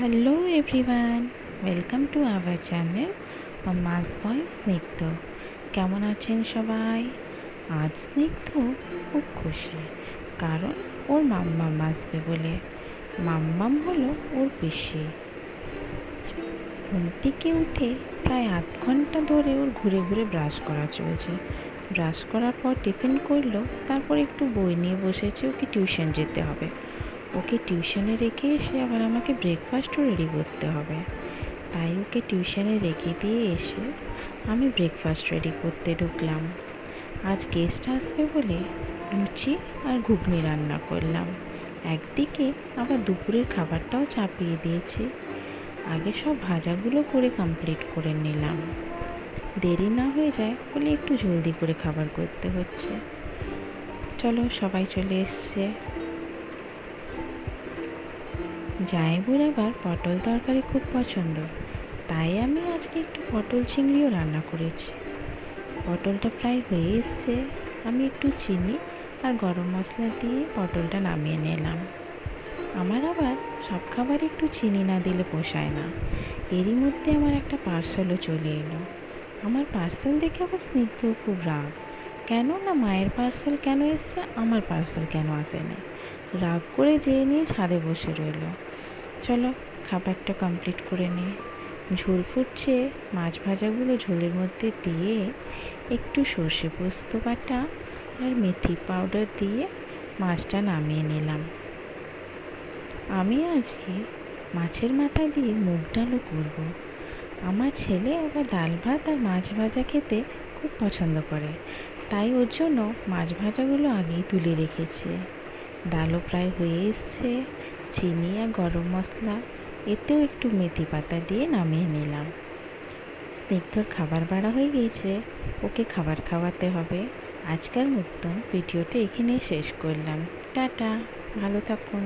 Hello everyone, welcome to our channel মামাস voice স্নিগ্ধ। কেমন আছেন সবাই? আজ স্নিগ্ধ খুব খুশি, কারণ ওর মাম্মাম আসবে বলে। মাম্মাম হলো ওর পিসি। ঘুম থেকে উঠে প্রায় আধ ঘন্টা ধরে ওর ঘুরে ঘুরে ব্রাশ করা চলছে। ব্রাশ করার পর টিফিন করলো, তারপর একটু বই নিয়ে বসেছে, ওকে টিউশন যেতে হবে। ওকে টিউশনে রেখে এসে আবার আমাকে ব্রেকফাস্টও রেডি করতে হবে। তাই ওকে টিউশনে রেখে দিয়ে এসে আমি ব্রেকফাস্ট রেডি করতে ঢুকলাম। আজ গেস্ট আসবে বলে লুচি আর ঘুগনি রান্না করলাম। একদিকে আবার দুপুরের খাবারটাও চাপিয়ে দিয়েছি। আগে সব ভাজাগুলো করে কমপ্লিট করে নিলাম, দেরি না হয়ে যায় বলে একটু জলদি করে খাবার করতে হচ্ছে। চলো, সবাই চলে এসছে। জায়েবুর আবার পটল তরকারি খুব পছন্দ, তাই আমি আজকে একটু পটল চিংড়িও রান্না করেছি। পটলটা প্রায় হয়ে এসছে, আমি একটু চিনি আর গরম মশলা দিয়ে পটলটা নামিয়ে নিলাম। আমার আবার সব খাবারে একটু চিনি না দিলে পোষায় না। এরই মধ্যে আমার একটা পার্সেলও চলে এলো। আমার পার্সেল দেখে আবার স্নিগ্ধর খুব রাগ। কেন না, মায়ের পার্সেল কেন এসছে, আমার পার্সেল কেন আসেনি। রাগ করে যেয়ে নিয়ে ছাদে বসে রইল। চলো, খাবারটা কমপ্লিট করে নিই। ঝোল ফুটছে, মাছ ভাজাগুলো ঝোলের মধ্যে দিয়ে একটু সর্ষে পোস্ত বাটা আর মেথি পাউডার দিয়ে মাছটা নামিয়ে নিলাম। আমি আজকে মাছের মাথা দিয়ে মুগ ডালও করব। আমার ছেলে আবার ডাল ভাত আর মাছ ভাজা খেতে খুব পছন্দ করে, তাই ওর জন্য মাছ ভাজাগুলো আগেই তুলে রেখেছি। ডালও প্রায় হয়ে এসছে। চিনি আর গরম মশলা, এতেও একটু মেথি পাতা দিয়ে নামিয়ে নিলাম। স্নিগ্ধর খাবার বাড়া হয়ে গিয়েছে, ওকে খাবার খাওয়াতে হবে। আজকের মতন ভিডিওটা এখানেই শেষ করলাম। টাটা, ভালো থাকুন।